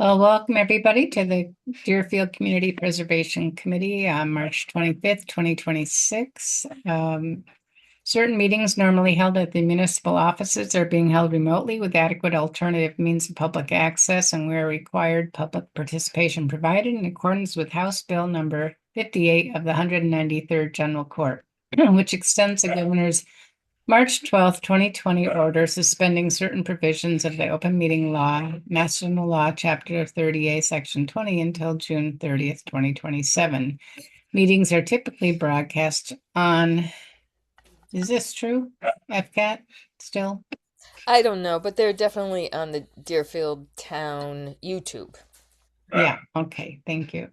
Well, welcome everybody to the Deerfield Community Preservation Committee on March 25th, 2026. Certain meetings normally held at the municipal offices are being held remotely with adequate alternative means of public access and where required, public participation provided in accordance with House Bill number 58 of the 193rd General Court, which extends the governor's March 12th, 2020 order suspending certain provisions of the open meeting law, Mass General Law, Chapter 30A, Section 20 until June 30th, 2027. Meetings are typically broadcast on, is this true? FCAT still? I don't know, but they're definitely on the Deerfield Town YouTube. Yeah, okay, thank you.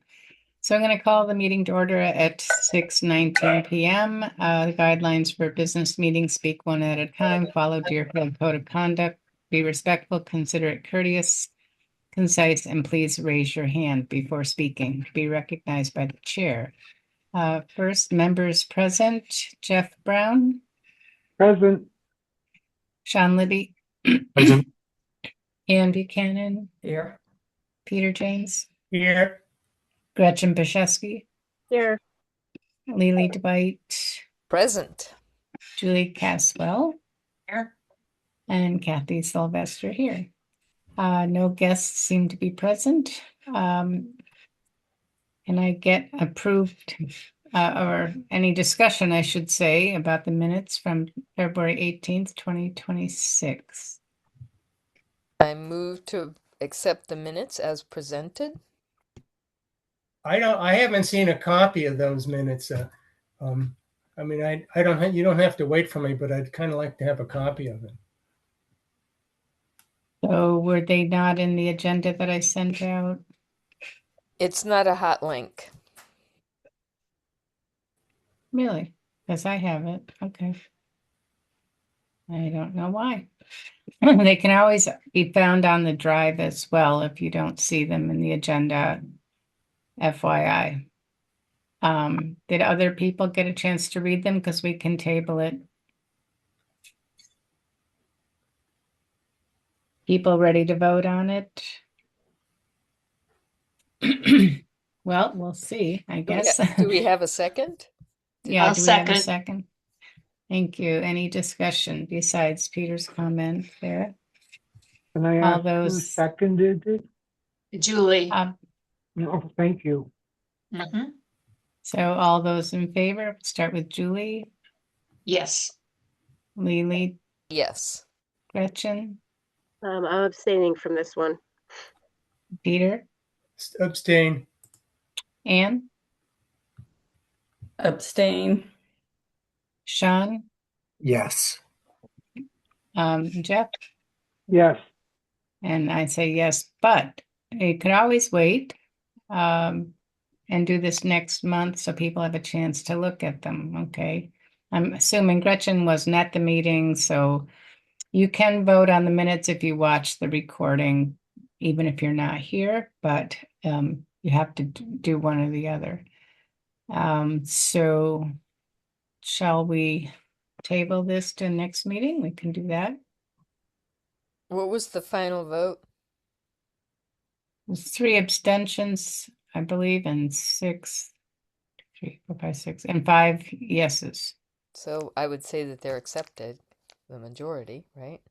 So I'm going to call the meeting to order at 6:19 p.m. The guidelines for business meetings: speak one at a time, follow Deerfield Code of Conduct, be respectful, considerate, courteous, concise, and please raise your hand before speaking to be recognized by the chair. First, members present: Jeff Brown, Present. Sean Libby, Present. Ann Buchanan, Here. Peter James, Here. Gretchen Bashesky, Here. Lily DeBite, Present. Julie Caswell, Here. and Kathy Sylvester here. No guests seem to be present. Can I get approved or any discussion, I should say, about the minutes from February 18th, 2026? I move to accept the minutes as presented. I haven't seen a copy of those minutes. I mean, I don't you don't have to wait for me, but I'd kind of like to have a copy of it. So were they not in the agenda that I sent out? It's not a hot link. Really? Because I have it. Okay. I don't know why. They can always be found on the drive as well if you don't see them in the agenda, FYI. Did other people get a chance to read them? Because we can table it. People ready to vote on it? Well, we'll see, I guess. Do we have a second? Yeah, I'll do we have a second. second? Thank you. Any discussion besides Peter's comment there? Can I All ask who those, seconded it? Julie. No, thank you. Mhm. so all those in favor, start with Julie, Yes. Lily, Yes. Gretchen, I'm abstaining from this one. Peter, Abstain. Anne, Abstain. Sean, Yes. Jeff, Yes. and I say yes, but you could always wait and do this next month so people have a chance to look at them, okay? I'm assuming Gretchen wasn't at the meeting, so you can vote on the minutes if you watch the recording, even if you're not here, but you have to do one or the other. So shall we table this to next meeting? We can do that. What was the final vote? There's 3 abstentions, I believe, and 5 yeses. So I would say that they're accepted, the majority, right?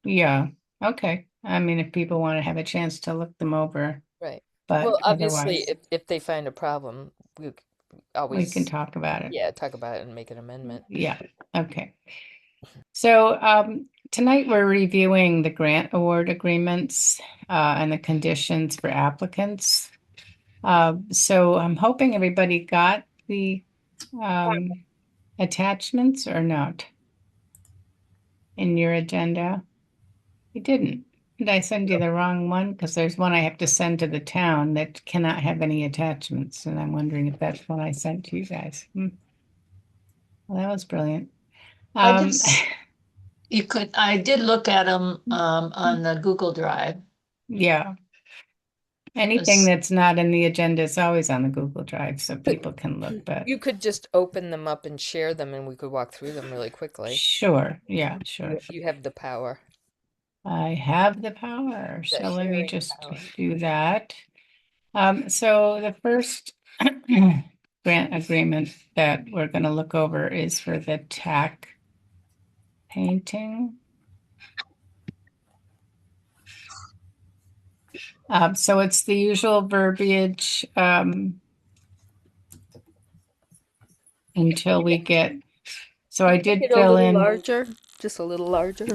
Yeah, okay. I mean, if people want to have a chance to look them over, Right. but Well, obviously, otherwise, if they find a problem, we we always, can talk about it. yeah, talk about it and make an amendment. Yeah, okay. So tonight we're reviewing the grant award agreements and the conditions for applicants. So I'm hoping everybody got the attachments or not in your agenda. You didn't. Did I send you the wrong one? Because there's one I have to send to the town that cannot have any attachments, and I'm wondering if that's what I sent to you guys. Well, that was brilliant. I did look at them on the Google Drive. Yeah. Anything that's not in the agenda is always on the Google Drive so people can look, but You could just open them up and share them and we could walk through them really quickly. sure. Yeah, sure. You have the power. I have the power, The so let me hearing just power. do that. So the first grant agreement that we're going to look over is for the TAC painting. So it's the usual verbiage until we get. So I did Make it a fill little in. larger, just a little larger.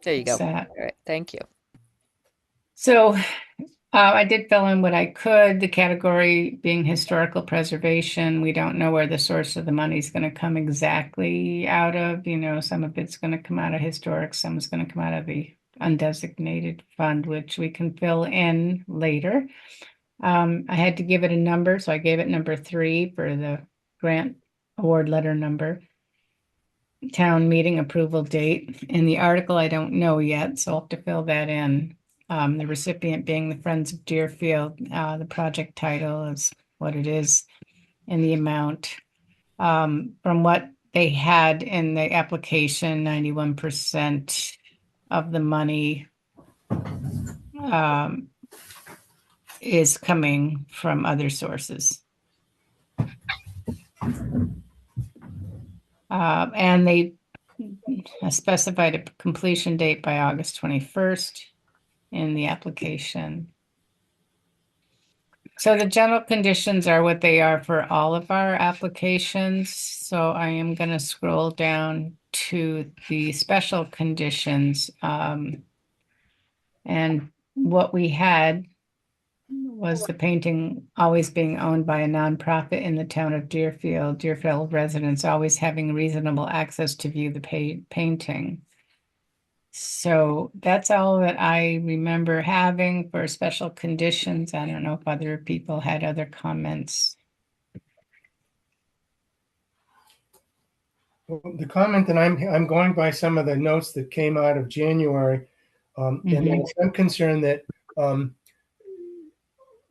There you go. What's that? All right, thank you. So I did fill in what I could, the category being historical preservation. We don't know where the source of the money is going to come exactly out of. You know, some of it's going to come out of historic, some is going to come out of the undesignated fund, which we can fill in later. I had to give it a number, so I gave it number 3 for the grant award letter number. Town meeting approval date. In the article, I don't know yet, so I'll have to fill that in. The recipient being the Friends of Deerfield. The project title is what it is, and the amount. From what they had in the application, 91% of the money is coming from other sources. And they specified a completion date by August 21st in the application. So the general conditions are what they are for all of our applications. So I am going to scroll down to the special conditions. And what we had was the painting always being owned by a nonprofit in the town of Deerfield. Deerfield residents always having reasonable access to view the painting. So that's all that I remember having for special conditions. I don't know if other people had other comments. Well, the comment that I'm going by some of the notes that came out of January, and I'm concerned that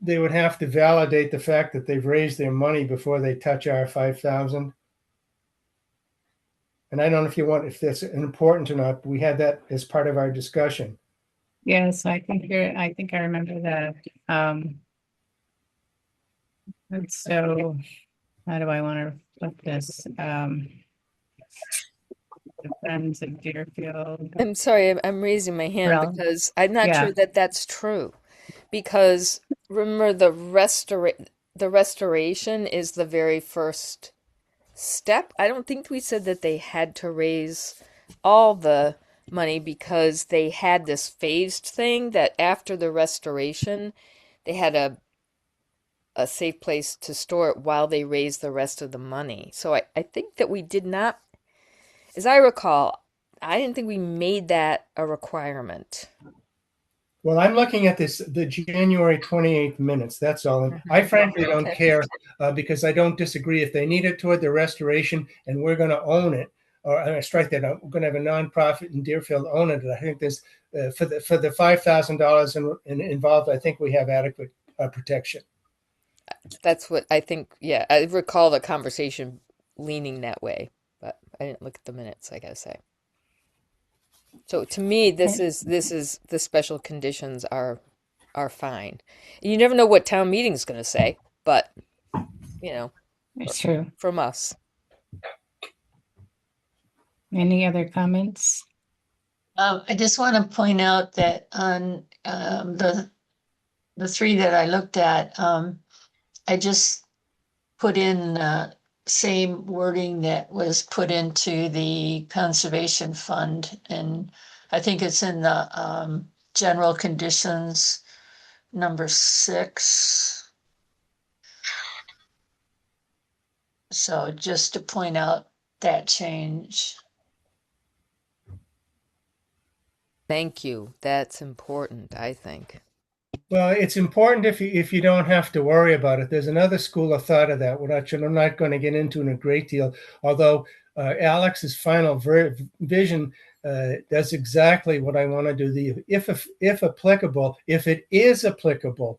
they would have to validate the fact that they've raised their money before they touch our 5,000. And I don't know if that's important or not, but we had that as part of our discussion. Yes, I think I remember that. And so how do I want to put this? The Friends of Deerfield. I'm sorry, I'm raising my hand Well, because I'm not yeah. sure that that's true. Because remember, the restoration is the very first step. I don't think we said that they had to raise all the money because they had this phased thing that after the restoration, they had a safe place to store it while they raised the rest of the money. So I think that we did not, as I recall, I didn't think we made that a requirement. Well, I'm looking at the January 28th minutes. That's all. And I frankly don't Okay. care because I don't disagree. If they need it toward the restoration and we're going to own it, or I strike that out, we're going to have a nonprofit in Deerfield own it. I think there's for the $5,000 involved. I think we have adequate protection. That's what I think. Yeah, I recall the conversation leaning that way, but I didn't look at the minutes, I gotta say. So to me, this is the special conditions are fine. You never know what town meeting's going to say, but you know, It's true. from us. Any other comments? I just want to point out that on the 3 that I looked at, I just put in same wording that was put into the conservation fund, and I think it's in the general conditions number 6. So just to point out that change. Thank you. That's important, I think. Well, it's important if you don't have to worry about it. There's another school of thought of that, which I'm not going to get into in a great deal. Although Alex's final vision does exactly what I want to do. If applicable, if it is applicable,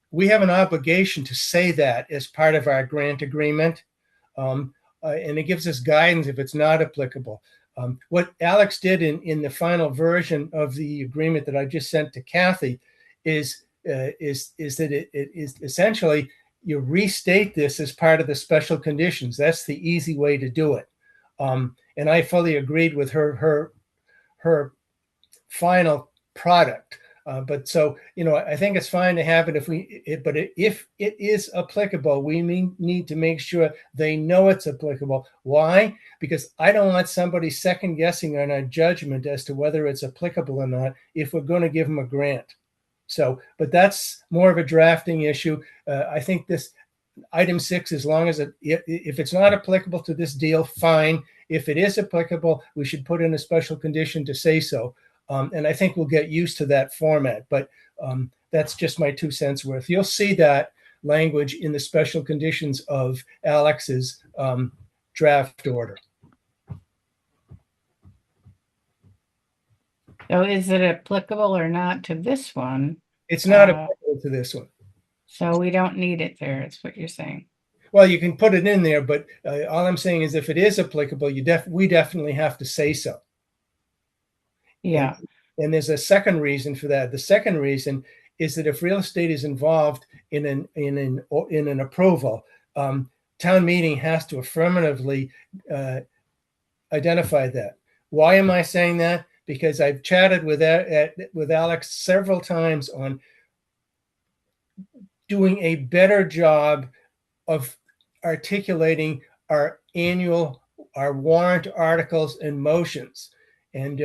we have an obligation to say that as part of our grant agreement, and it gives us guidance if it's not applicable. What Alex did in the final version of the agreement that I just sent to Kathy is that it is essentially you restate this as part of the special conditions. That's the easy way to do it. And I fully agreed with her final product. But so, I think it's fine to have it but if it is applicable, we need to make sure they know it's applicable. Why? Because I don't want somebody second guessing on our judgment as to whether it's applicable or not if we're going to give them a grant. So, but that's more of a drafting issue. I think this item 6, as long as if it's not applicable to this deal, fine. If it is applicable, we should put in a special condition to say so. And I think we'll get used to that format, but that's just my 2 cents worth. You'll see that language in the special conditions of Alex's draft order. So is it applicable or not to this one? It's not applicable to this one. So we don't need it there, is what you're saying. Well, you can put it in there, but all I'm saying is if it is applicable, we definitely have to say so. Yeah. And there's a second reason for that. The second reason is that if real estate is involved in an approval, town meeting has to affirmatively identify that. Why am I saying that? Because I've chatted with Alex several times on doing a better job of articulating our warrant articles and motions. And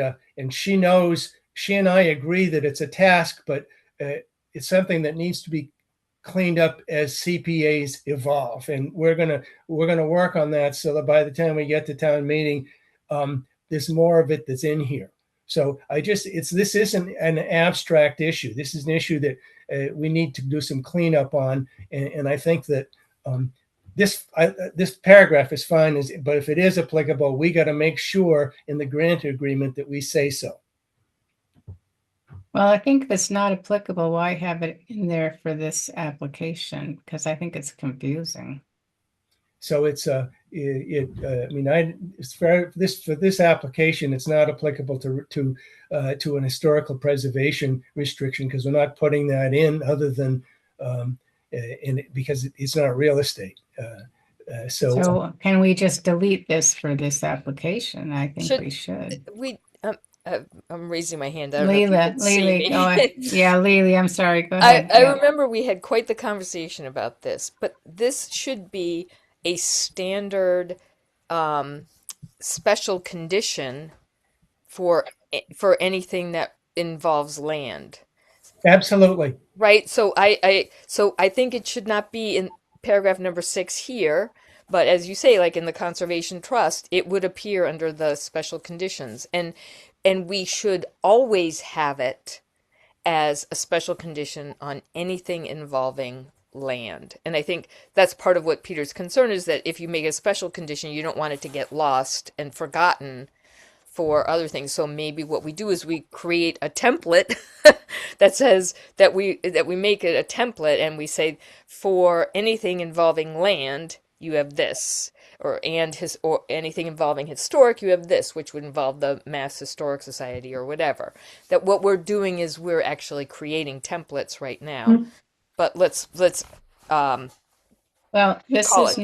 she knows, she and I agree that it's a task, but it's something that needs to be cleaned up as CPAs evolve. And we're gonna work on that so that by the time we get to town meeting, there's more of it that's in here. So this isn't an abstract issue. This is an issue that we need to do some cleanup on. And I think that this paragraph is fine, but if it is applicable, we got to make sure in the grant agreement that we say so. Well, I think if it's not applicable, why have it in there for this application? Because I think it's confusing. So it's for this application, it's not applicable to an historical preservation restriction because we're not putting that in other than because it's not real estate. So can we just delete this for this application? I think we should. I'm raising my hand. I don't know if you can see me. Lily, I'm sorry. Go ahead. I remember we had quite the conversation about this, but this should be a standard special condition for anything that involves land. Absolutely. Right. So I think it should not be in paragraph number 6 here, but as you say, like in the Conservation Trust, it would appear under the special conditions, and we should always have it as a special condition on anything involving land. And I think that's part of what Peter's concern is, that if you make a special condition, you don't want it to get lost and forgotten for other things. So maybe what we do is we create a template that says that we make it a template, and we say for anything involving land you have this, or anything involving historic you have this, which would involve the Mass Historic Society or whatever. That what we're doing is we're actually creating templates right now. Mm-hmm. But let's well, this is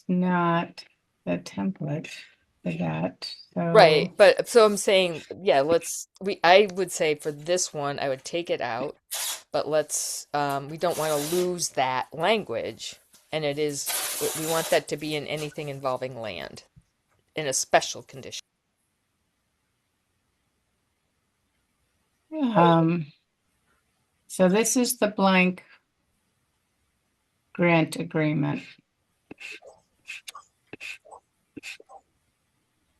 not the template for that. So. Right, but so I'm saying, yeah, I would say for this one, I would take it out, but we don't want to lose that language, and we want that to be in anything involving land, in a special condition. So this is the blank grant agreement.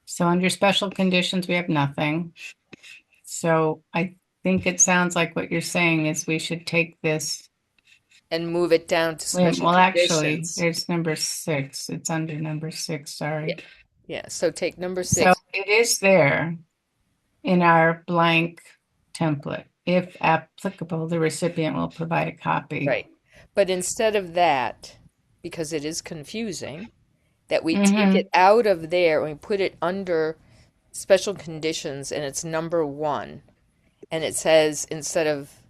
So under special conditions, we have nothing. So I think it sounds like what you're saying is we should take this and move it down to special conditions. Actually, there's number 6. It's under number 6, sorry. Yeah, so take number 6. So it is there in our blank template. If applicable, the recipient will provide a copy. Right. But instead of that, because it is confusing, that we take Mhm. it out of there and we put it under special conditions and it's number 1. And it says, instead of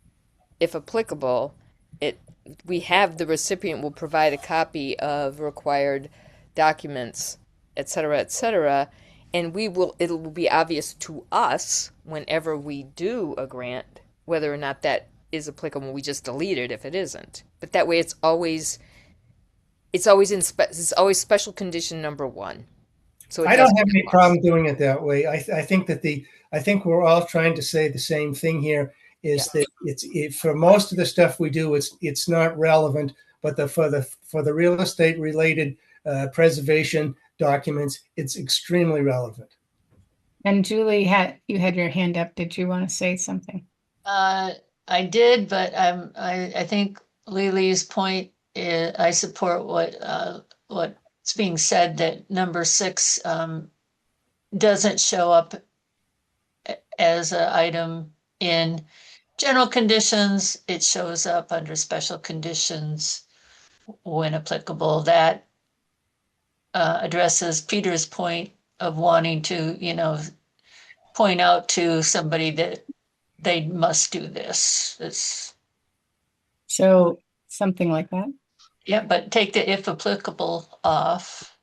if applicable, it we have the recipient will provide a copy of required documents, et cetera, and it will be obvious to us whenever we do a grant whether or not that is applicable. We just delete it if it isn't. But that way, it's always special condition number 1. So it I doesn't don't have get any lost. problem doing it that way. I think we're all trying to say the same thing here. Is Yeah. that for most of the stuff we do, it's not relevant, but for the real estate related preservation documents, it's extremely relevant. And Julie, you had your hand up. Did you want to say something? I did, but I think Lily's point is, I support what's being said, that number 6 doesn't show up as an item in general conditions. It shows up under special conditions when applicable. That addresses Peter's point of wanting to, point out to somebody that they must do this. It's, So something like that. yeah, but take the if applicable off.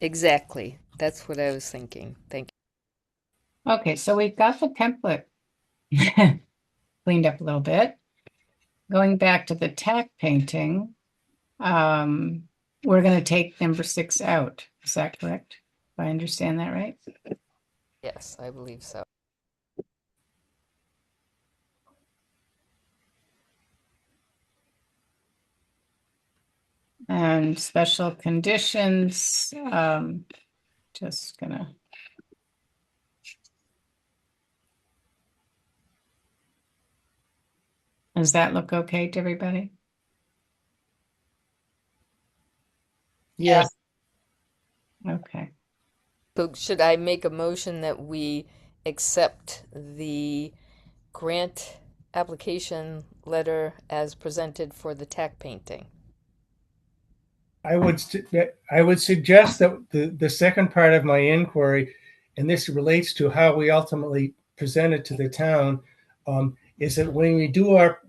Exactly. That's what I was thinking. Thank you. Okay, so we've got the template cleaned up a little bit. Going back to the tack painting, we're going to take number 6 out. Is that correct? If I understand that right? Yes, I believe so. And special conditions, just gonna. Does that look okay to everybody? Yes. Okay. So should I make a motion that we accept the grant application letter as presented for the tack painting? I would suggest that the second part of my inquiry, and this relates to how we ultimately present it to the town, is that when we do our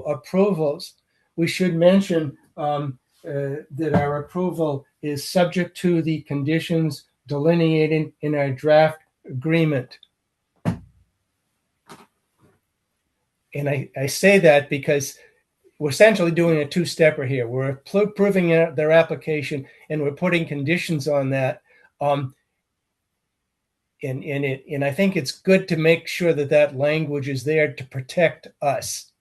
approvals, we should mention that our approval is subject to the conditions delineated in our draft agreement. And I say that because we're essentially doing a two-stepper here. We're approving their application and we're putting conditions on that. And I think it's good to make sure that that language is there to protect us.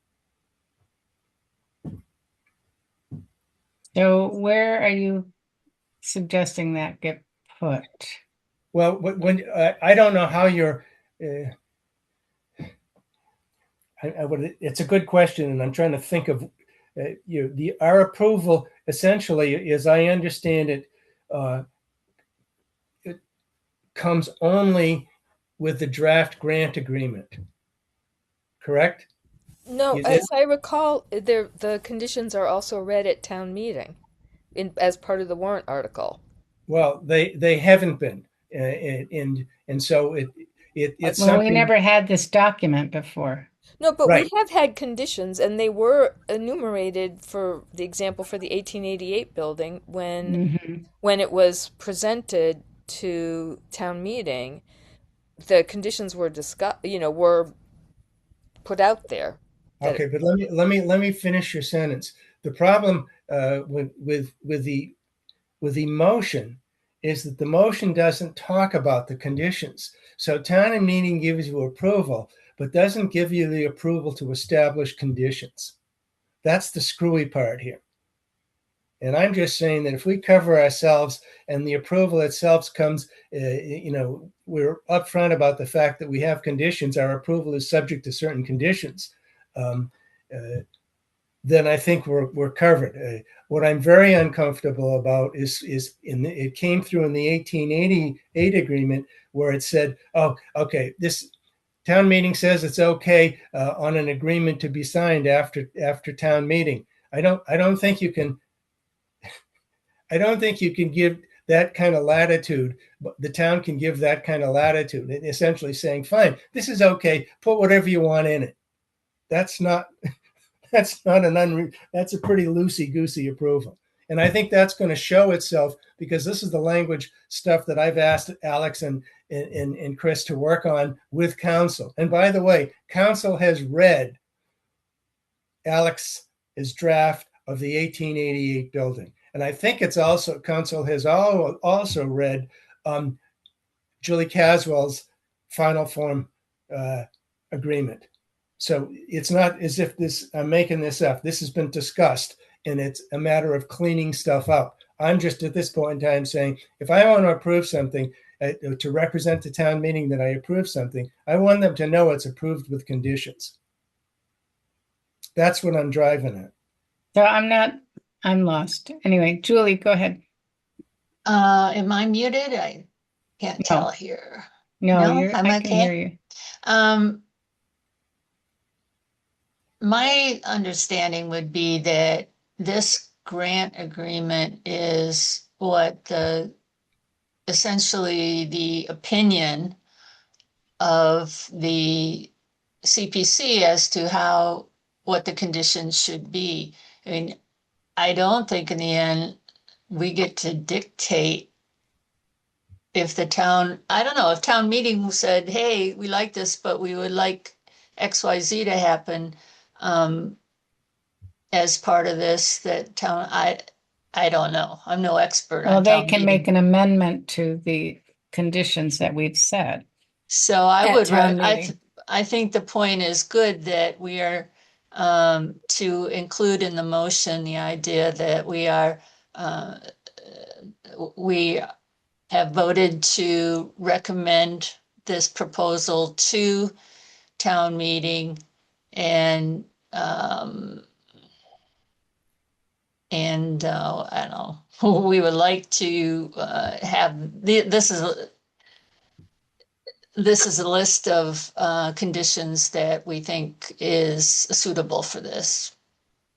So where are you suggesting that get put? Well, when I don't know how you're. It's a good question, and I'm trying to think of our approval. Essentially, as I understand it, it comes only with the draft grant agreement. Correct? No, Is it? as I recall, the conditions are also read at town meeting as part of the warrant article. Well, they haven't been, and so it's Well, something. we never had this document before. No, but Right. we have had conditions, and they were enumerated, for the example, for the 1888 building Mhm. when it was presented to town meeting. The conditions were discussed, were put out there. Okay, but let me finish your sentence. The problem with the motion is that the motion doesn't talk about the conditions. So town and meeting gives you approval, but doesn't give you the approval to establish conditions. That's the screwy part here. And I'm just saying that if we cover ourselves and the approval itself comes, we're upfront about the fact that we have conditions, our approval is subject to certain conditions. Then I think we're covered. What I'm very uncomfortable about is it came through in the 1888 agreement where it said, "Oh, okay, town meeting says it's okay on an agreement to be signed after town meeting. I don't think you can give that kind of latitude. The town can give that kind of latitude, essentially saying, fine, this is okay, put whatever you want in it. That's not that's a pretty loosey-goosey approval. And I think that's going to show itself, because this is the language stuff that I've asked Alex and Chris to work on with council. And by the way, council has read Alex's draft of the 1888 building. And I think it's also, council has also read Julie Caswell's final form agreement. So it's not as if I'm making this up. This has been discussed, and it's a matter of cleaning stuff up. I'm just at this point in time saying, if I want to approve something to represent the town meeting that I approve something, I want them to know it's approved with conditions. That's what I'm driving at. So I'm lost. Anyway, Julie, go ahead. Am I muted? I can't No. tell here. No, No, I'm I okay. can hear you. My understanding would be that this grant agreement is what essentially the opinion of the CPC as to what the conditions should be. I mean, I don't think in the end we get to dictate if the town, I don't know, if town meeting said, hey, we like this, but we would like XYZ to happen as part of this, that town, I don't know. I'm no expert Well, on they town can meeting. make an amendment to the conditions that we've set. So I At would, town meeting. I think the point is good that we are to include in the motion the idea that we have voted to recommend this proposal to town meeting, and I don't know, we would like to have this is a list of conditions that we think is suitable for this.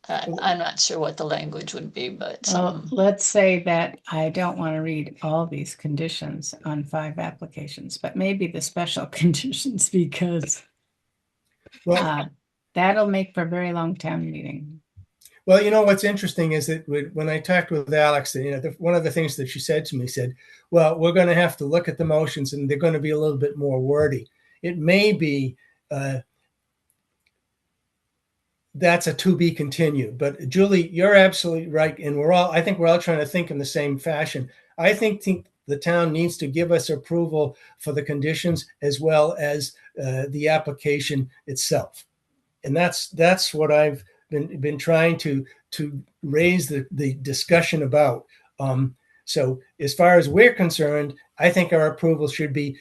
I'm not sure what the language would be, but Well, let's say that I don't want to read all these conditions on 5 applications, but maybe the special conditions, because Well, that'll make for a very long town meeting. well, you know, what's interesting is that when I talked with Alex, one of the things that she said to me said, well, we're going to have to look at the motions and they're going to be a little bit more wordy. It may be that's a to be continued. But Julie, you're absolutely right. And I think we're all trying to think in the same fashion. I think the town needs to give us approval for the conditions as well as the application itself. And that's what I've been trying to raise the discussion about. So as far as we're concerned, I think our approval should be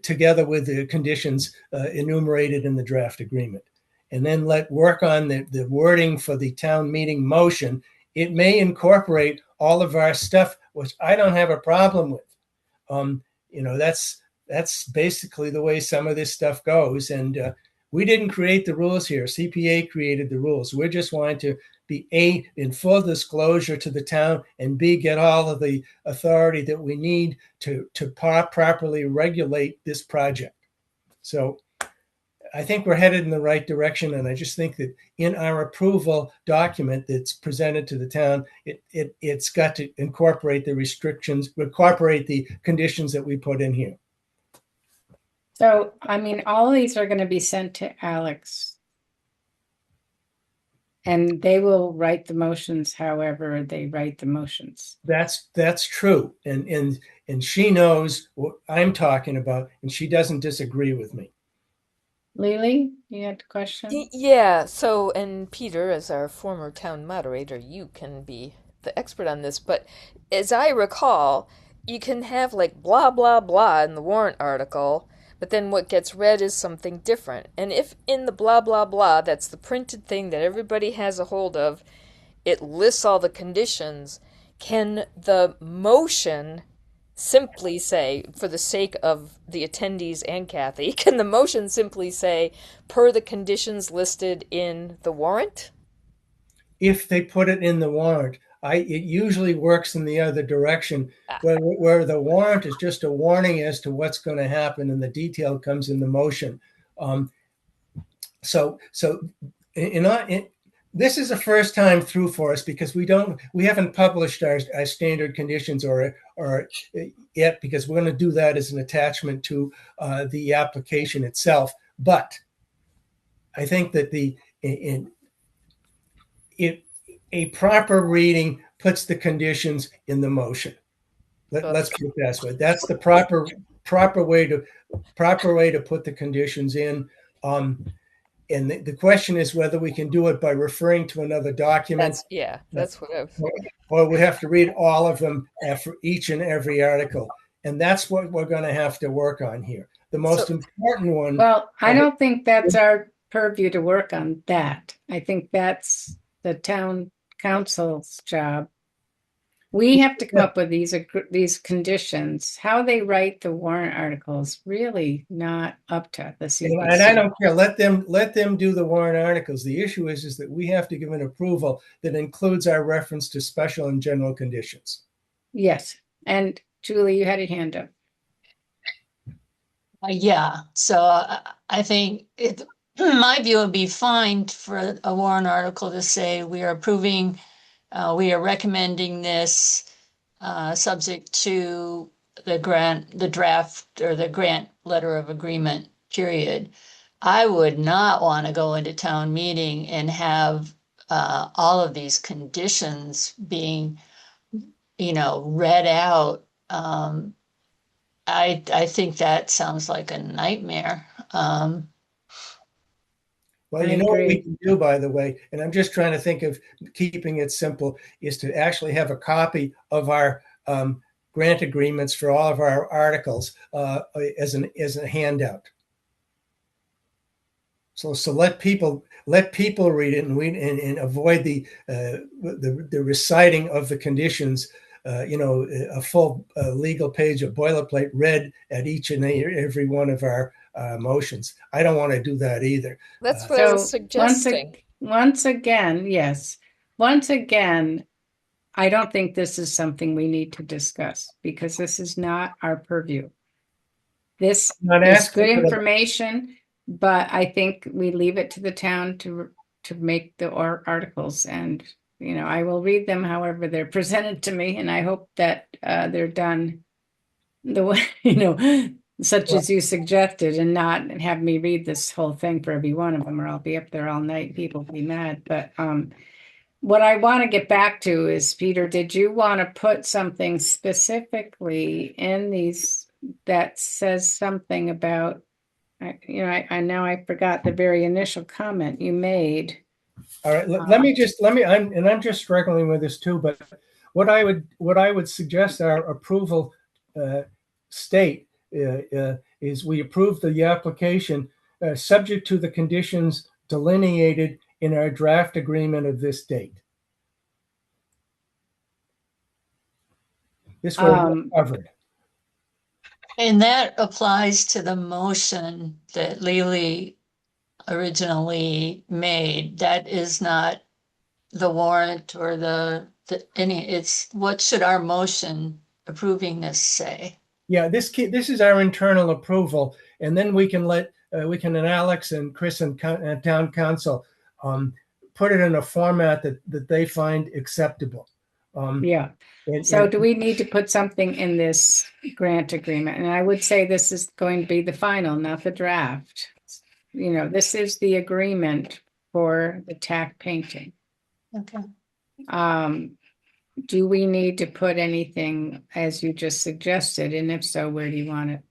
together with the conditions enumerated in the draft agreement. And then work on the wording for the town meeting motion. It may incorporate all of our stuff, which I don't have a problem with. That's basically the way some of this stuff goes. And we didn't create the rules here. CPA created the rules. We're just wanting to be in full disclosure to the town, and B, get all of the authority that we need to properly regulate this project. So I think we're headed in the right direction. And I just think that in our approval document that's presented to the town, it's got to incorporate the restrictions, incorporate the conditions that we put in here. So, I mean, all these are going to be sent to Alex, and they will write the motions however they write the motions. That's true. And she knows what I'm talking about, and she doesn't disagree with me. Lily, you had a question? Yeah, so, and Peter, as our former town moderator, you can be the expert on this, but as I recall, you can have like blah, blah, blah in the warrant article, but then what gets read is something different. And if in the blah, blah, blah, that's the printed thing that everybody has a hold of, it lists all the conditions, can the motion simply say, for the sake of the attendees and Kathy, can the motion simply say, per the conditions listed in the warrant? If they put it in the warrant, it usually works in the other direction, Ah. where the warrant is just a warning as to what's going to happen, and the detail comes in the motion. So this is a first time through for us because we haven't published our standard conditions or yet, because we're going to do that as an attachment to the application itself. But I think that a proper reading puts the conditions in the motion. Let's put it that way. That's the proper way to put the conditions in. And the question is whether we can do it by referring to another document. That's what I've. Or we have to read all of them for each and every article. And that's what we're going to have to work on here. The most important one. Well, I don't think that's our purview to work on that. I think that's the town council's job. We have to come up with these conditions. How they write the warrant articles, really not up to the CPC. And I don't care. Let them do the warrant articles. The issue is that we have to give an approval that includes our reference to special and general conditions. Yes. And Julie, you had a hand up. Yeah, so I think my view would be fine for a warrant article to say we are approving, we are recommending this subject to the draft or the grant letter of agreement, period. I would not want to go into town meeting and have all of these conditions being, read out. I think that sounds like a nightmare. Well, you know what we can do, by the way, and I'm just trying to think of keeping it simple, is to actually have a copy of our grant agreements for all of our articles as a handout. So let people read it and avoid the reciting of the conditions. A full legal page of boilerplate read at each and every one of our motions. I don't want to do that either. That's what I was suggesting. Once again, yes. Once again, I don't think this is something we need to discuss because this is not our purview. This is good information, but I think we leave it to the town to make the articles, and I will read them however they're presented to me, and I hope that they're done the way such as you suggested, and not have me read this whole thing for every one of them, or I'll be up there all night. People will be mad. But what I want to get back to is, Peter, did you want to put something specifically in these that says something about? I know I forgot the very initial comment you made. All right, I'm just struggling with this too, but what I would suggest our approval state is we approve the application subject to the conditions delineated in our draft agreement of this date. This will be covered. And that applies to the motion that Lily originally made. That is not the warrant or it's what should our motion approving this say? Yeah, this is our internal approval, and then we can Alex and Chris and town council put it in a format that they find acceptable. So do we need to put something in this grant agreement? And I would say this is going to be the final, not the draft. This is the agreement for the TAC painting. Okay. Do we need to put anything as you just suggested? And if so, where do you want it?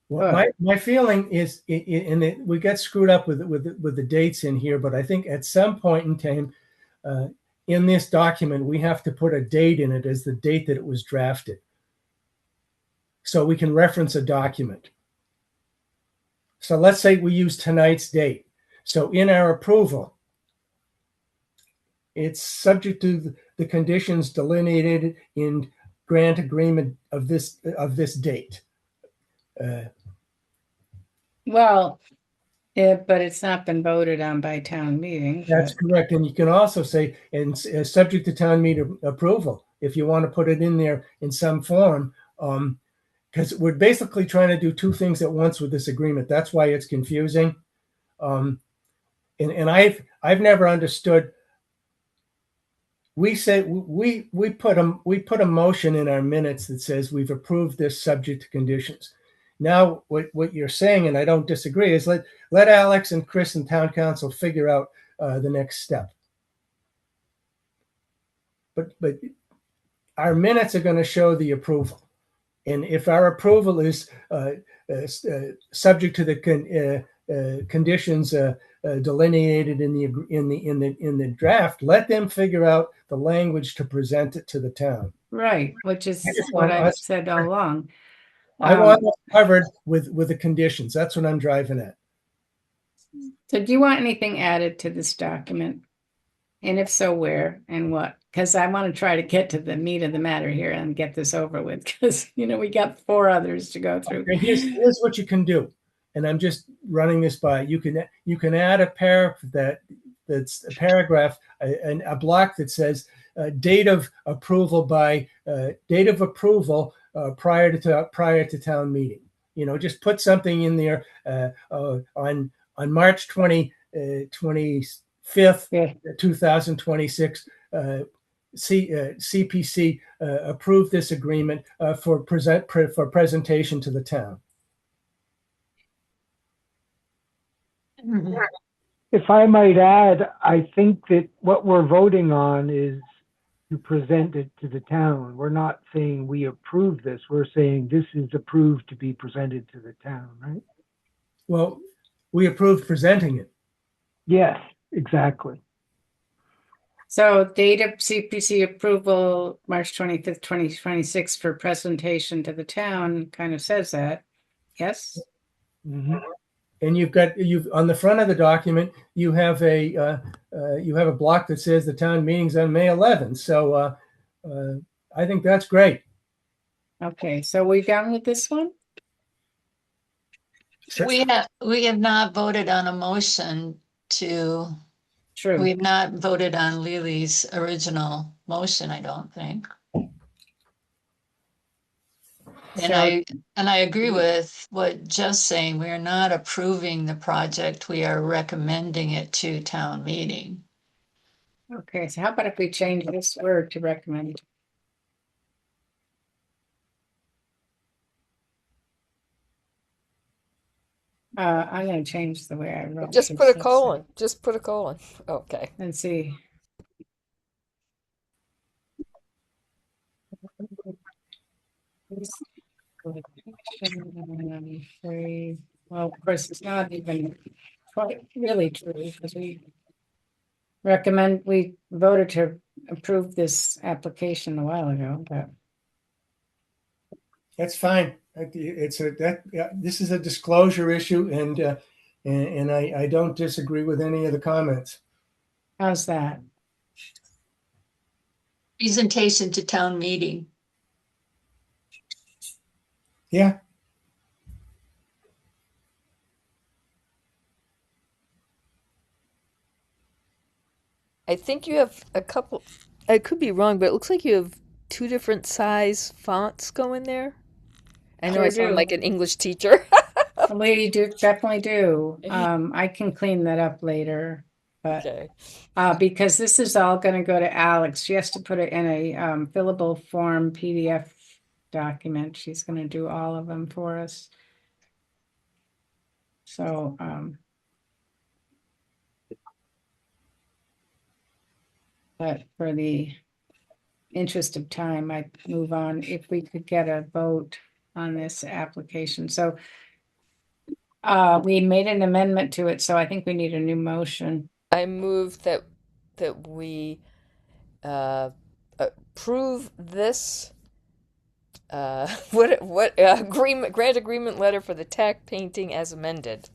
Well, my feeling is, we got screwed up with the dates in here, but I think at some point in time in this document, we have to put a date in it as the date that it was drafted. So we can reference a document. So let's say we use tonight's date. So in our approval, it's subject to the conditions delineated in grant agreement of this date. Well, yeah, but it's not been voted on by town meeting. That's but- correct. And you can also say, and subject to town meeting approval, if you want to put it in there in some form, because we're basically trying to do two things at once with this agreement. That's why it's confusing. And I've never understood. We say we put a motion in our minutes that says we've approved this subject to conditions. Now, what you're saying, and I don't disagree, is let Alex and Chris and town council figure out the next step. But our minutes are going to show the approval, and if our approval is subject to the conditions delineated in the draft, let them figure out the language to present it to the town. Right, which is I just what want I've us- said all along. I want it covered with the conditions. That's what I'm driving at. So do you want anything added to this document? And if so, where and what? Because I want to try to get to the meat of the matter here and get this over with, because, we got 4 others to go through. Okay, here's what you can do, and I'm just running this by you. Can add a paragraph that's a paragraph, a block that says date of approval prior to town meeting. Just put something in there on March 25th, Yeah. 2026. CPC approved this agreement for presentation to the town. Mhm. If I might add, I think that what we're voting on is to present it to the town. We're not saying we approve this. We're saying this is approved to be presented to the town, right? Well, we approved presenting it. Yes, exactly. So date of CPC approval, March 25th, 2026 for presentation to the town kind of says that. Yes? Mhm. And you've on the front of the document you have a block that says the town meeting's on May 11th. So I think that's great. Okay, so we done with this one? We have not voted on a motion to, True. we have not voted on Lily's original motion, I don't think. And So- I agree with what Jeff's saying. We are not approving the project. We are recommending it to town meeting. Okay, so how about if we change this word to recommend? I'm gonna change the way I wrote. Just it, put a so- colon. Just put a colon. Okay. And see. Well, of course, it's not even quite really true because we voted to approve this application a while ago, but That's fine. This is a disclosure issue, and I don't disagree with any of the comments. how's that? Presentation to town meeting. Yeah. I think you have a couple. I could be wrong, but it looks like you have 2 different size fonts going there. I know Sure I sound do. like an English teacher. We do definitely do. I can clean that up later, but Okay. because this is all going to go to Alex, she has to put it in a fillable form PDF document. She's going to do all of them for us. So, but for the interest of time, I move on. If we could get a vote on this application. So we made an amendment to it, so I think we need a new motion. I move that we approve this what grant agreement letter for the tack painting as amended.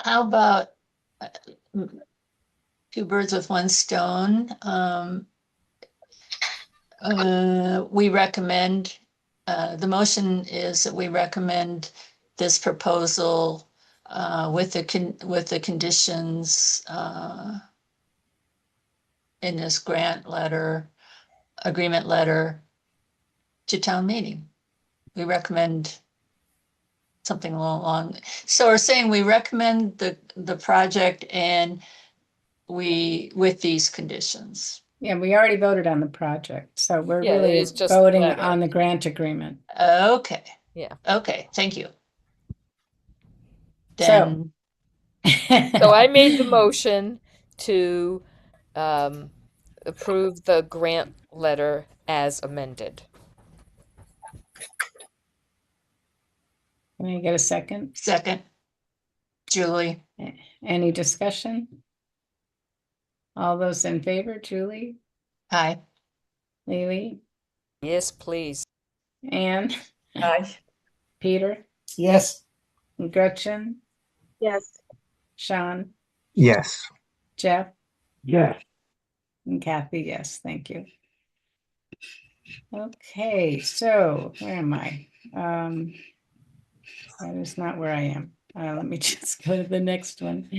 How about 2 birds with 1 stone? We recommend, the motion is that we recommend this proposal with the conditions in this agreement letter to town meeting. We recommend something along, so we're saying we recommend the project and with these conditions. Yeah, we already voted on the project, so we're Yeah, it really is just the voting letter. on the grant agreement. Okay. Yeah. Okay, thank you. So- Then, So I made the motion to approve the grant letter as amended. Can I get a second? second, Julie, Any discussion? All those in favor, Julie, aye. Lily, Yes, please. Anne, Aye. Peter, Yes. Gretchen, Yes. Sean, Yes. Jeff, Yes. and Kathy, yes, thank you. Okay, so where am I? That is not where I am. Let me just go to the next one.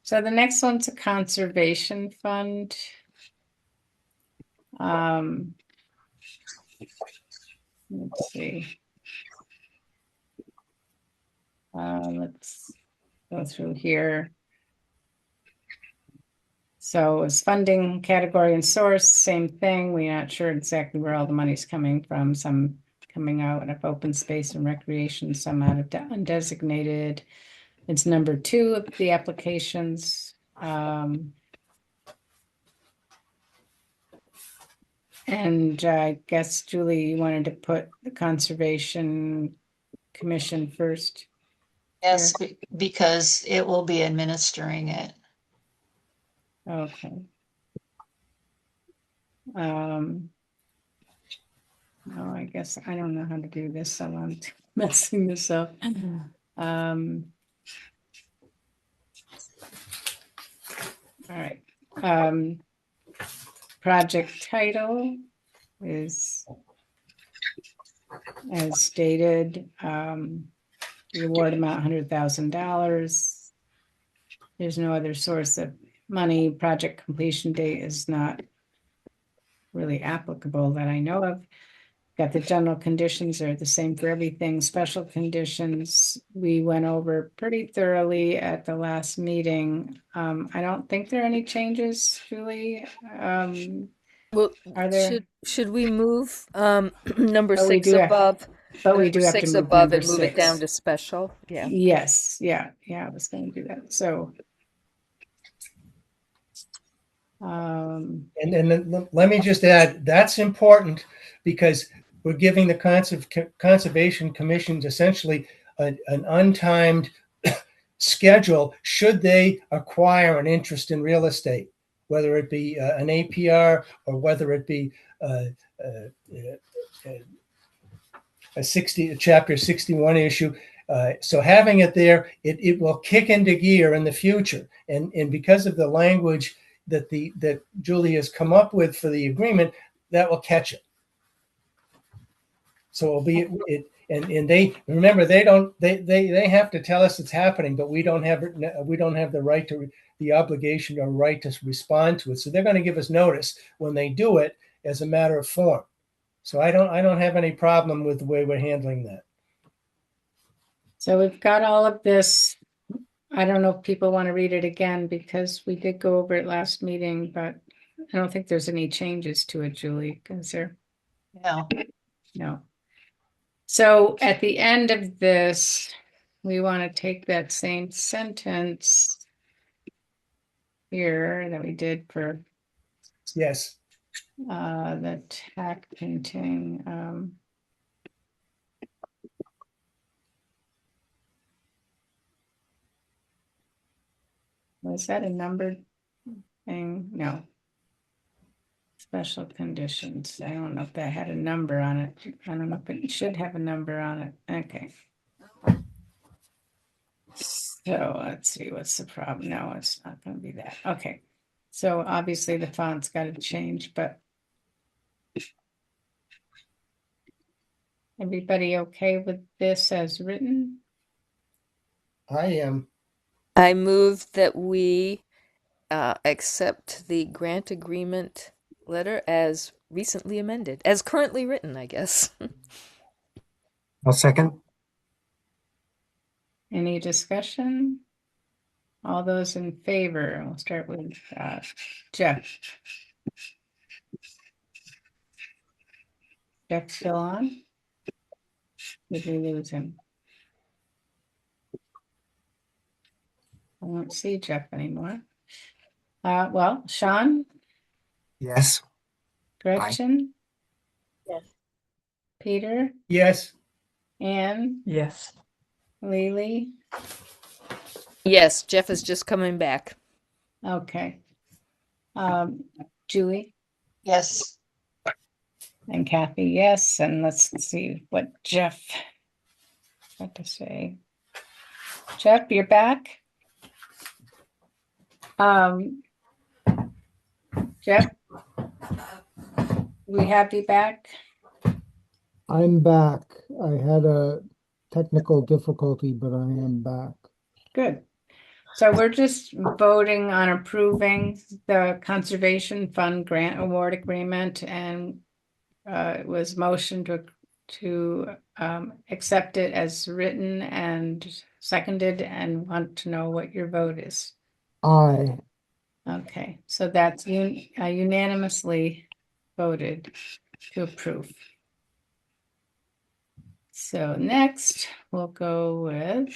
So the next one's a conservation fund. Let's see. Let's go through here. So it's funding category and source, same thing. We're not sure exactly where all the money's coming from. Some coming out of open space and recreation, some out of undesignated. It's number 2 of the applications. And I guess, Julie, you wanted to put the Conservation Commission first. Yes, because it will be administering it. Okay. No, I guess I don't know how to do this, so I'm messing this up. All right. Project title is as stated, the award amount $100,000. There's no other source of money. Project completion date is not really applicable that I know of. Got the general conditions are the same for everything. Special conditions, we went over pretty thoroughly at the last meeting. I don't think there are any changes, Julie. Well, Are there? should we move number Oh, we 6 do have- above? But we number do have to 6 move above number and move it 6. down to special. Yeah. Yes, yeah, I was going to do that. So, And then let me just add, that's important because we're giving the Conservation Commissions essentially an untimed schedule should they acquire an interest in real estate, whether it be an APR or whether it be a Chapter 61 issue. So having it there, it will kick into gear in the future. And because of the language that Julie has come up with for the agreement, that will catch it. So it'll be it, and they remember they have to tell us it's happening, but we don't have the right to the obligation or right to respond to it. So they're going to give us notice when they do it as a matter of form. So I don't have any problem with the way we're handling that. so we've got all of this. I don't know if people want to read it again because we did go over it last meeting, but I don't think there's any changes to it, Julie. Is there? No. So at the end of this, we want to take that same sentence here that we did for Yes. the tack painting. Was that a numbered thing? No. Special conditions. I don't know if that had a number on it. I don't know if it should have a number on it. Okay. So let's see, what's the problem? No, it's not going to be that. Okay. So obviously the font's got to change, but Everybody okay with this as written? I am. I move that we accept the grant agreement letter as recently amended, as currently written, I guess. I'll second. Any discussion? All those in favor, we'll start with Jeff. Jeff still on? Did we lose him? I don't see Jeff anymore. Well, Sean, Yes. Gretchen, Yes. Peter, Yes. Anne, Yes. Lily. Yes, Jeff is just coming back. Okay. Julie Yes. and Kathy, yes. And let's see what Jeff had to say. Jeff, you're back. Jeff, we have you back. I'm back. I had a technical difficulty, but I am back. Good. So we're just voting on approving the Conservation Fund Grant Award Agreement, and it was motion to accept it as written and seconded, and want to know what your vote is. Aye. Okay, so that's unanimously voted to approve. So next we'll go with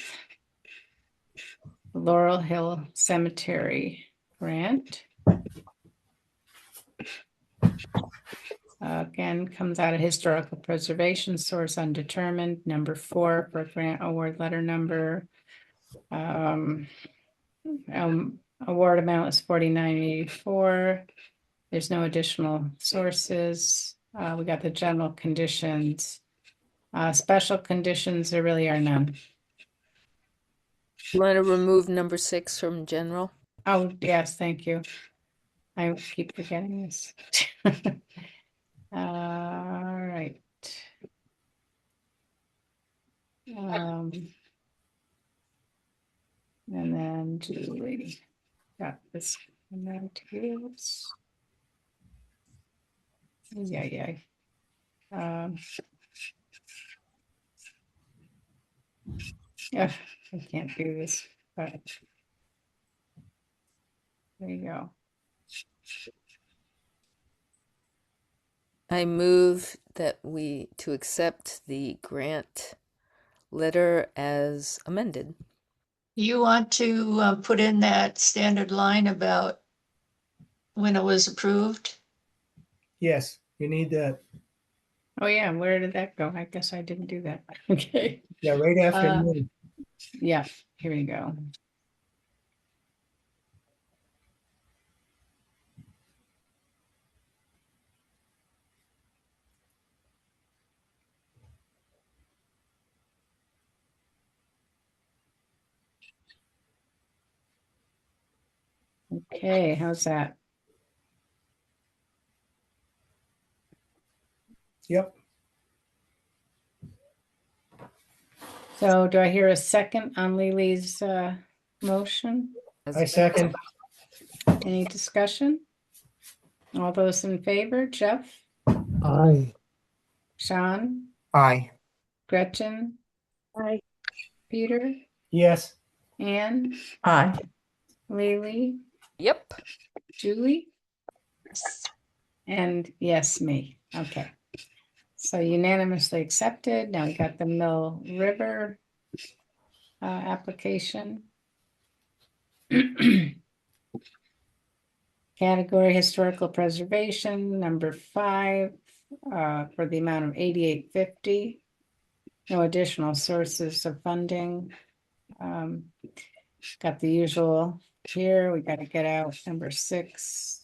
Laurel Hill Cemetery grant. Again, comes out of historical preservation, source undetermined, number 4 for grant award letter number. Award amount is $49.84. There's no additional sources. We got the general conditions. Special conditions, there really are none. You want to remove number 6 from general? Oh, yes, thank you. I keep forgetting this. All right. And then Julie got this materials. Yeah. Yeah, I can't do this, but there you go. I move that we to accept the grant letter as amended. You want to put in that standard line about when it was approved? Yes. You need that. Oh yeah, where did that go? I guess I didn't do that. Okay. Yeah, right after Uh, me. Yeah, here we go. Okay, how's that? Yep. So do I hear a second on Lily's motion? I second. Any discussion? All those in favor, Jeff, Aye. Sean, Aye. Gretchen, Aye. Peter, Yes. Anne, Aye. Lily, Yep. Julie, and yes, me. Okay. So unanimously accepted. Now we got the Mill River application. Category historical preservation, number 5, for the amount of $88.50. No additional sources of funding. Got the usual here. We got to get out number 6.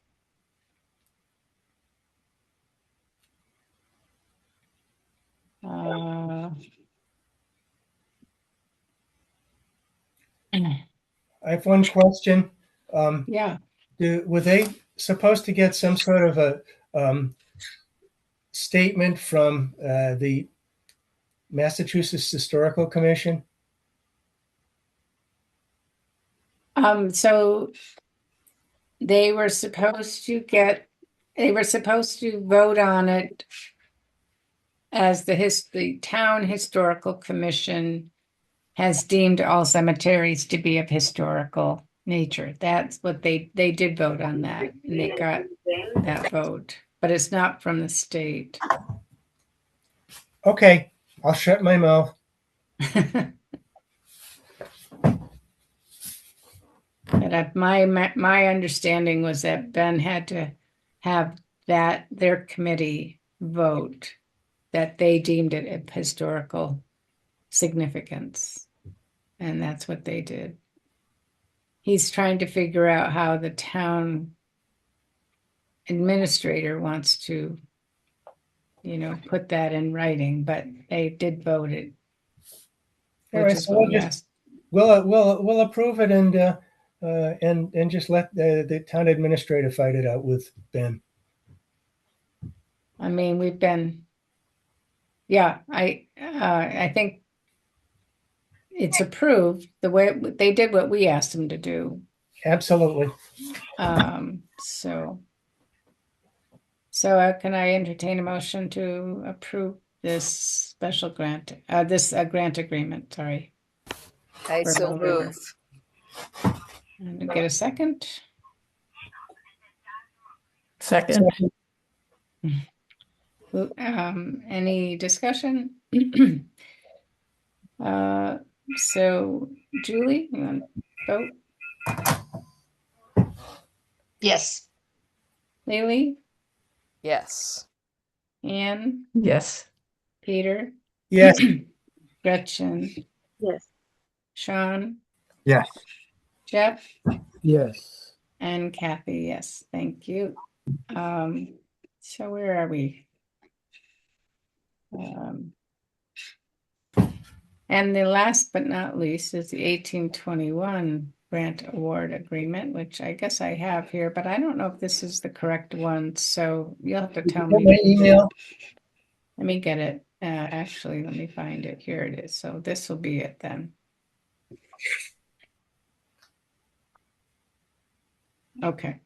I have one question. Yeah. Were they supposed to get some sort of a statement from the Massachusetts Historical Commission? So they were supposed to vote on it as the town historical commission has deemed all cemeteries to be of historical nature. That's what they did vote on that, and they got that vote, but it's not from the state. Okay, I'll shut my mouth. But my understanding was that Ben had to have their committee vote that they deemed it of historical significance, and that's what they did. He's trying to figure out how the town administrator wants to, put that in writing, but they did vote it. All Which right, is so what we'll we just asked. we'll approve it and just let the town administrator fight it out with Ben. I mean, we've been, yeah, I think it's approved the way they did what we asked them to do. Absolutely. So can I entertain a motion to approve this special grant, this grant agreement, sorry. I For so Mill River. move. And get a second? Second. Any discussion? So Julie, you want to vote? Yes. Lily, Yes. Anne, Yes. Peter, Yes. Gretchen, Yes. Sean, Yes. Jeff, Yes. and Kathy. Yes, thank you. So where are we? And the last but not least is the 1821 grant award agreement, which I guess I have here, but I don't know if this is the correct one. So you'll have to tell me. My email. Let me get it. Actually, let me find it. Here it is. So this will be it then. Okay.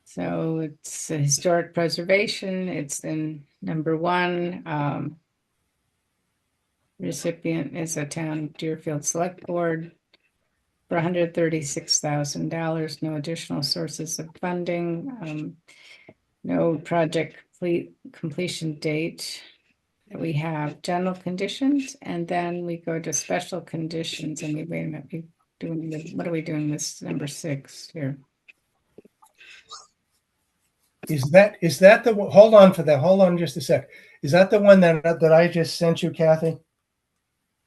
So it's a historic preservation. It's in number 1. Recipient is a town Deerfield Select Board for $136,000. No additional sources of funding. No project completion date. We have general conditions, and then we go to special conditions. And wait a minute, what are we doing? This number 6 here. Is that the one? Hold on for that. Hold on just a sec. Is that the one that I just sent you, Kathy?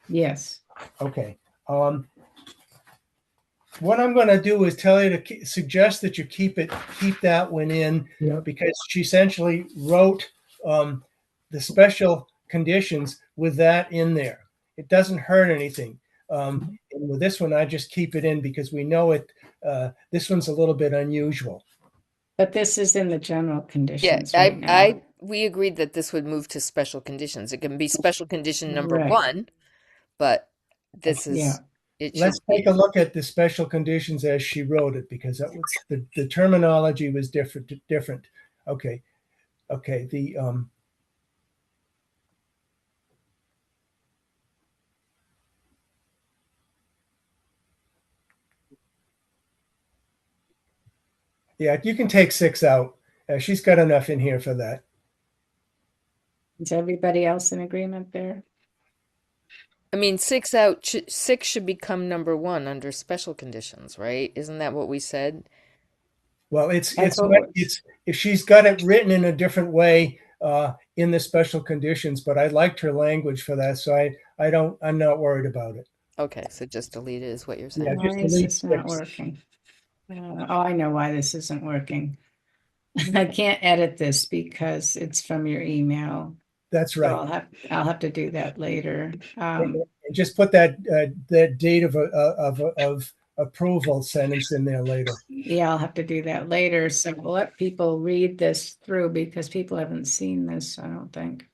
Yes. Okay. What I'm going to do is tell you to suggest that you keep that one in, because she essentially wrote the special conditions with that in there. It doesn't hurt anything. And with this one, I just keep it in because we know it. This one's a little bit unusual. But this is in the general Yeah, conditions right now. we agreed that this would move to special conditions. It can be special condition number Right. 1, but this is Yeah. it should Let's take a look at the special conditions as she wrote it, because that was the terminology was different. Okay. Yeah, you can take 6 out. She's got enough in here for that. Is everybody else in agreement there? I mean, 6 should become number 1 under special conditions, right? Isn't that what we said? Well, That's it's what if she's got it written in a different way in the special conditions, but I liked her language for that, so I'm not worried about it. Okay, so just delete it is what you're saying. Yeah, Why just is delete this not 6. working? I know why this isn't working. I can't edit this because it's from your email. That's So right. I'll have to do that later. And just put that date of approval sentence in there later. Yeah, I'll have to do that later. So we'll let people read this through because people haven't seen this, I don't think.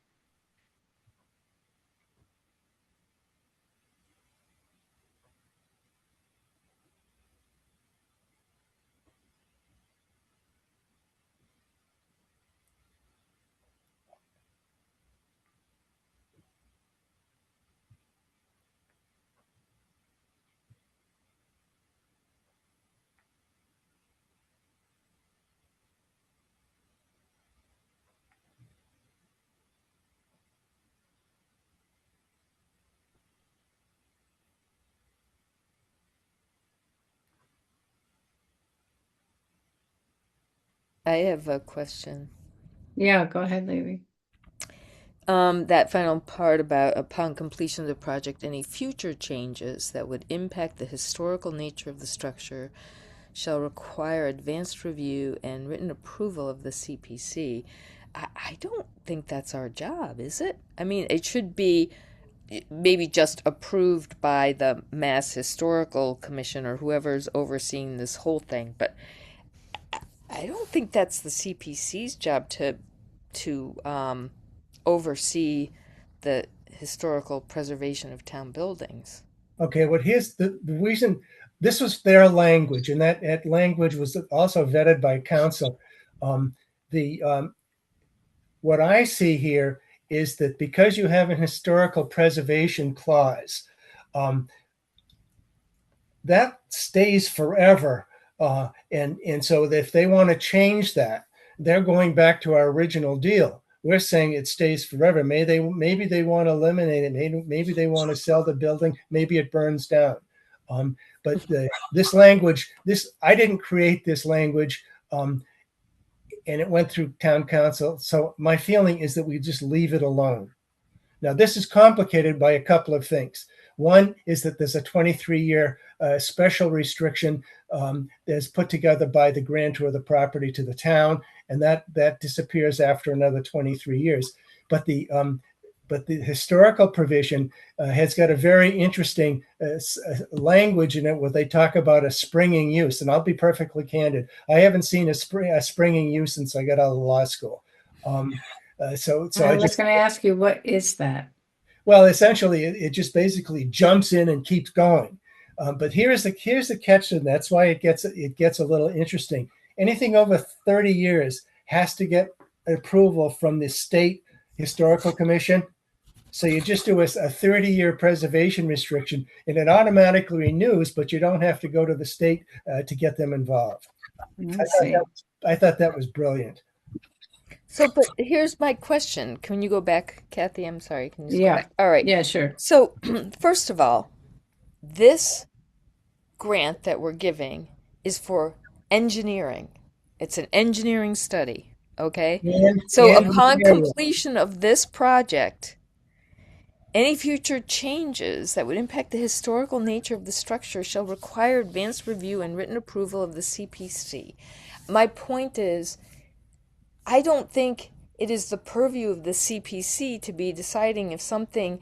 I have a question. Yeah, go ahead, Lily. That final part about upon completion of the project, any future changes that would impact the historical nature of the structure shall require advanced review and written approval of the CPC. I don't think that's our job, is it? I mean, it should be maybe just approved by the Mass Historical Commission or whoever's overseeing this whole thing, but I don't think that's the CPC's job to oversee the historical preservation of town buildings. Okay, well, here's the reason. This was their language, and that language was also vetted by council. The What I see here is that because you have an historical preservation clause, that stays forever. And so if they want to change that, they're going back to our original deal. We're saying it stays forever. Maybe they want to eliminate it. Maybe they want to sell the building. Maybe it burns down. But this language, I didn't create this language, and it went through town council. So my feeling is that we just leave it alone. Now, this is complicated by a couple of things. One is that there's a 23-year special restriction that's put together by the grantor of the property to the town, and that disappears after another 23 years. But the historical provision has got a very interesting language in it where they talk about a springing use. And I'll be perfectly candid. I haven't seen a springing use since I got out of law school. So I I was just, going to ask you, what is that? well, essentially, it just basically jumps in and keeps going. But here's the catch, and that's why it gets a little interesting. Anything over 30 years has to get approval from the state historical commission. So you just do a 30-year preservation restriction, and it automatically renews, but you don't have to go to the state to get them involved. I thought that was brilliant. So, but here's my question. Can you go back, Kathy? I'm sorry. Can you just go Yeah. back? All right. Yeah, sure. So, first of all, this grant that we're giving is for engineering. It's an engineering study, okay? So, upon completion of this project, any future changes that would impact the historical nature of the structure shall require advanced review and written approval of the CPC. My point is, I don't think it is the purview of the CPC to be deciding if something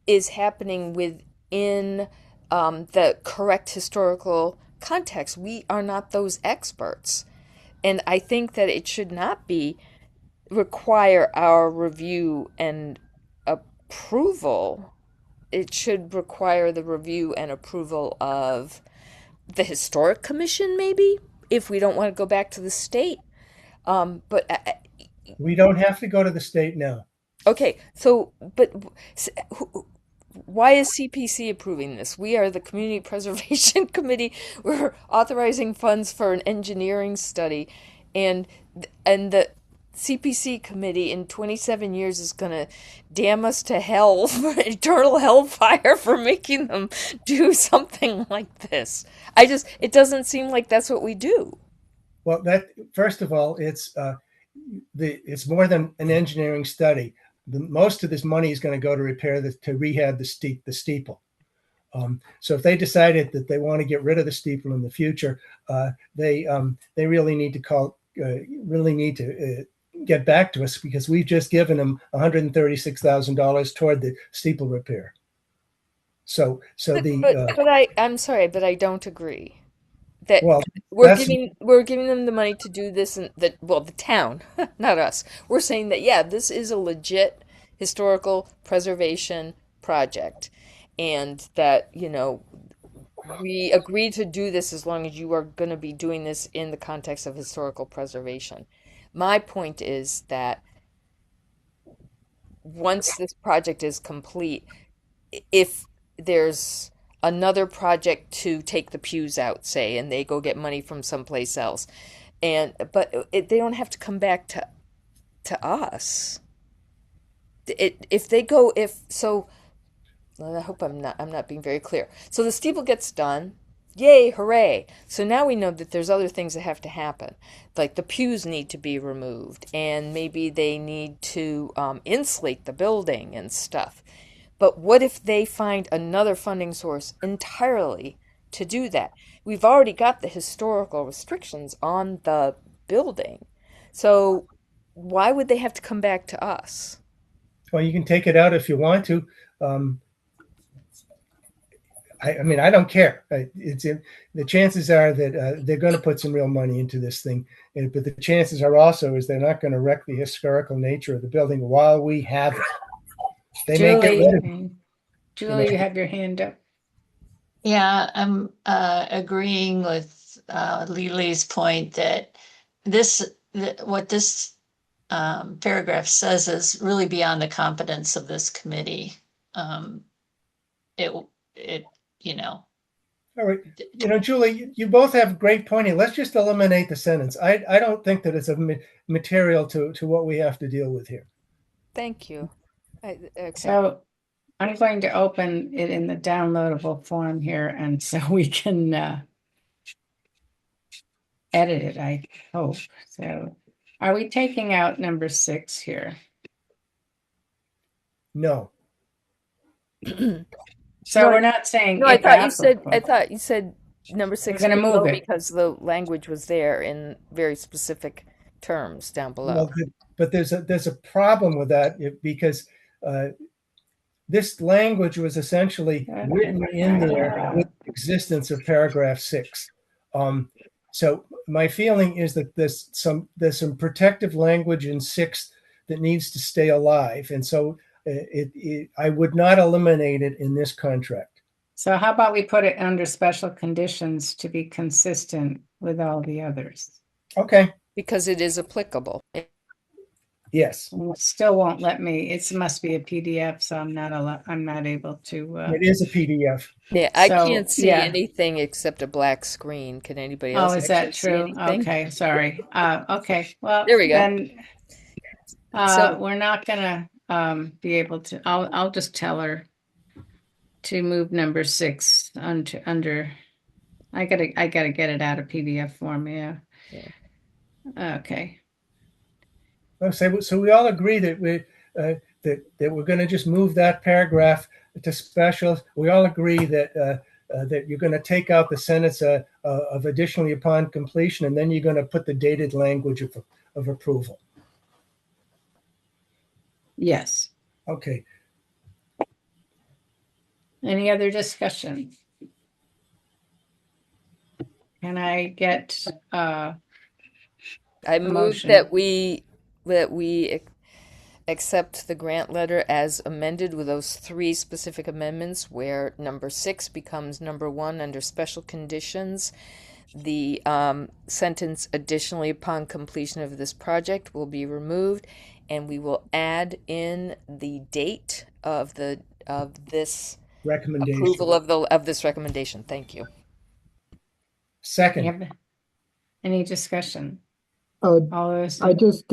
is happening within the correct historical context. We are not those experts. And I think that it should not require our review and approval. It should require the review and approval of the Historic Commission, maybe, if we don't want to go back to the state. But we don't have to go to the state now. Okay, so but why is CPC approving this? We are the Community Preservation Committee. We're authorizing funds for an engineering study, and the CPC committee in 27 years is going to damn us to hell, for eternal hellfire, for making them do something like this. It doesn't seem like that's what we do. Well, first of all, it's more than an engineering study. Most of this money is going to go to rehab the steeple. So if they decided that they want to get rid of the steeple in the future, they really need to get back to us, because we've just given them $136,000 toward the steeple repair. I'm sorry, but I don't agree. That Well, we're giving them the money to do this, and the town, not us. We're saying that, yeah, this is a legit historical preservation project, and that, we agree to do this as long as you are going to be doing this in the context of historical preservation. My point is that once this project is complete, if there's another project to take the pews out, say, and they go get money from someplace else, but they don't have to come back to us. I hope I'm not being very clear. So the steeple gets done, Yay, hooray. So now we know that there's other things that have to happen. Like the pews need to be removed, and maybe they need to insulate the building and stuff. But what if they find another funding source entirely to do that? We've already got the historical restrictions on the building. So why would they have to come back to us? Well, you can take it out if you want to. Um, I mean, I don't care. The chances are that they're going to put some real money into this thing, but the chances are also is they're not going to wreck the historical nature of the building while we have it. They may get rid of it. Julie, you have your hand up. Yeah, I'm agreeing with Lily's point that what this paragraph says is really beyond the competence of this committee. It, you know, All right. Julie, you both have a great point here. Let's just eliminate the sentence. I don't think that it's a material to what we have to deal with here. Thank you. Okay. So I'm going to open it in the downloadable form here, and so we can edit it, I hope. So are we taking out number 6 here? No. So No, we're not saying No, I if thought you said applicable. number 6 gonna would move go it. because the language was there in very specific terms down below. Well, but there's a problem with that because this language was essentially written in there with the existence of paragraph 6. So my feeling is that there's some protective language in 6 that needs to stay alive, and so I would not eliminate it in this contract. So how about we put it under special conditions to be consistent with all the others? Okay. Because it is applicable. Yes. It still won't let me. It must be a PDF, so I'm not able to. It is a PDF. Yeah, I So, can't see yeah. anything except a black screen. Can anybody Oh, else is that actually see true? anything? Okay, sorry. Okay, well, There we go. then So- we're not gonna be able to. I'll just tell her to move number 6 under. I gotta get it out of PDF form. Yeah. Okay. So we all agree that we're going to just move that paragraph to special. We all agree that that you're going to take out the sentence of additionally upon completion, and then you're going to put the dated language of approval. Yes. Okay. Any other discussion? Can I get I move motion. that we accept the grant letter as amended with those 3 specific amendments where number 6 becomes number 1 under special conditions. The sentence additionally upon completion of this project will be removed, and we will add in the date of this Recommendation. approval of this recommendation. Thank you. Second. Any discussion? Uh, All those. I just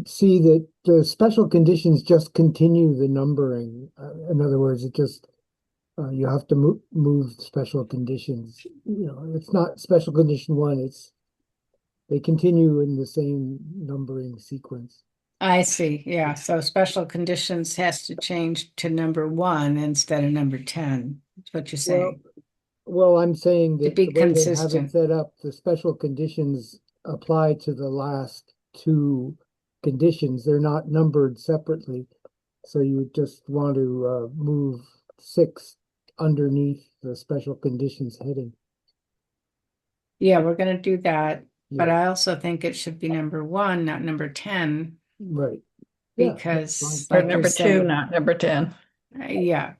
see that the special conditions just continue the numbering. In other words, it just you have to move special conditions. It's not special condition 1. They continue in the same numbering sequence. I see. Yeah. So special conditions has to change to number 1 instead of number 10. That's what you're saying. Well, I'm saying To that be the way they have consistent. it set up, the special conditions apply to the last 2 conditions. They're not numbered separately. So you just want to move 6 underneath the special conditions heading. Yeah, we're going to do that. But Yeah. I also think it should be number 1, not number 10, Right. Yeah, because that's Or like you're number 2, saying, not number 10. yeah.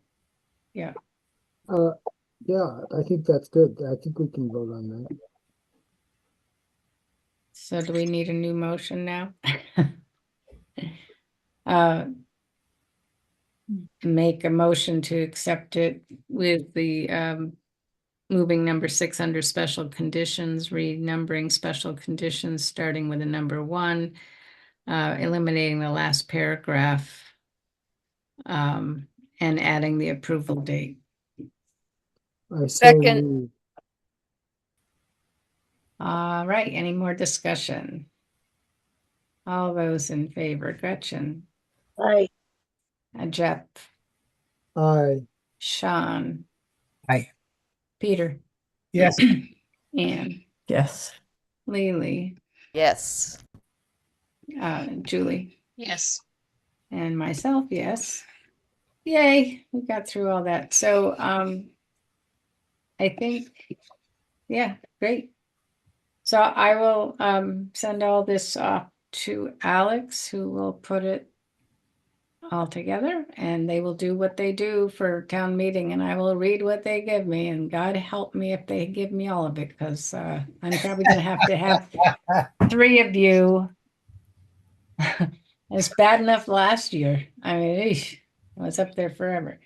Yeah, I think that's good. I think we can vote on that. So do we need a new motion now? Make a motion to accept it with the moving number 6 under special conditions, renumbering special conditions, starting with a number 1, eliminating the last paragraph, and adding the approval date. I so Second. move. All right, any more discussion? All those in favor, Gretchen, Aye. Jeff, Aye. Sean, Aye. Peter, Yes. Anne, Yes. Lily, Yes. Julie, Yes. and myself, yes. Yay, we got through all that. So I think, yeah, great. So I will send all this off to Alex, who will put it all together, and they will do what they do for town meeting, and I will read what they give me, and God help me if they give me all of it, because I'm probably going to have 3 of you. It's bad enough last year. I mean, eesh, I was up there forever.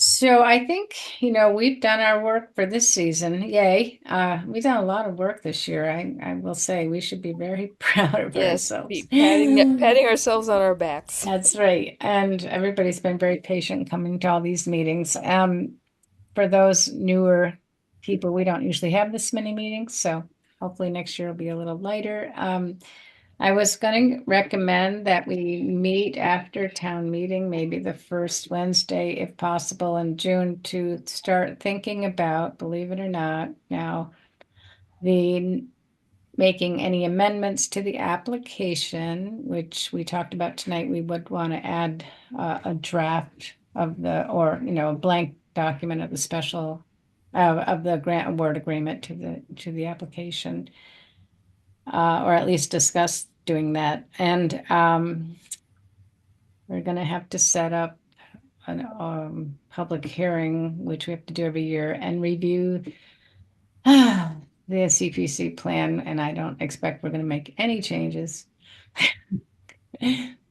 So I think, we've done our work for this season. Yay. We've done a lot of work this year. I will say we should be very proud of Yes. ourselves. Be patting ourselves on our backs. That's right. And everybody's been very patient coming to all these meetings. For those newer people, we don't usually have this many meetings, so hopefully next year will be a little lighter. I was going to recommend that we meet after town meeting, maybe the first Wednesday, if possible, in June, to start thinking about, believe it or not, now the making any amendments to the application, which we talked about tonight. We would want to add a draft of a blank document of the special of the grant award agreement to the application. Or at least discuss doing that. And we're going to have to set up a public hearing, which we have to do every year, and review the CPC plan. And I don't expect we're going to make any changes,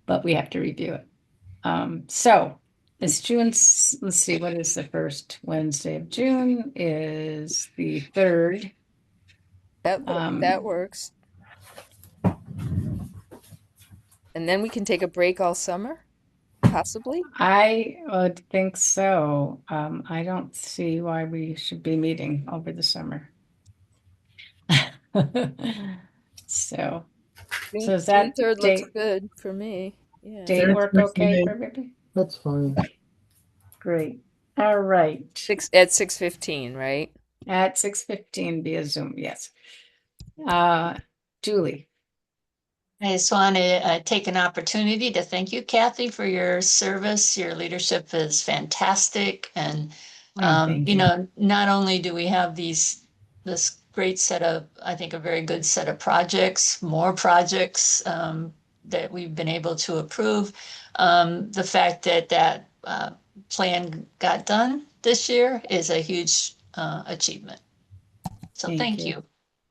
but we have to review it. So it's June. Let's see, what is the first Wednesday of June? Is the 3rd. That works. And then we can take a break all summer, possibly. I would think so. I don't see why we should be meeting over the summer. So is June that 3rd date looks good for me. Yeah. date work okay for everybody? That's fine. Great. All right. At 6:15, right? At 6:15 via Zoom, yes. Julie. I just want to take an opportunity to thank you, Kathy, for your service. Your leadership is fantastic. And, Thank you. not only do we have this great set of, I think, a very good set of projects, more projects that we've been able to approve. The fact that plan got done this year is a huge achievement. So thank you.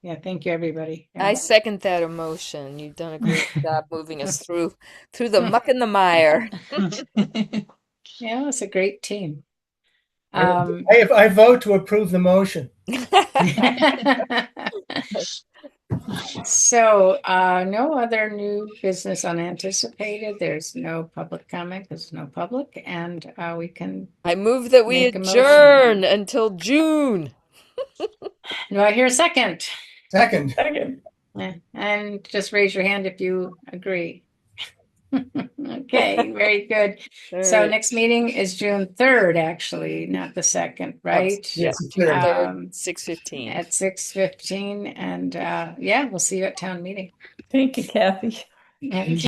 Yeah, thank you, everybody. I second that emotion. You've done a great job moving us through the muck and the mire. Yeah, it's a great team. I vote to approve the motion. So, no other new business unanticipated. There's no public comment. There's no public, and we can. I move that we Make a motion. adjourn until June. Do I hear a second? Second. And just raise your hand if you agree. Okay, very good. All So right. next meeting is June 3rd, actually, not the 2nd, right? Yes. June 3rd, Um, 6:15. At 6:15, and yeah, we'll see you at town meeting. Thank you, Kathy. And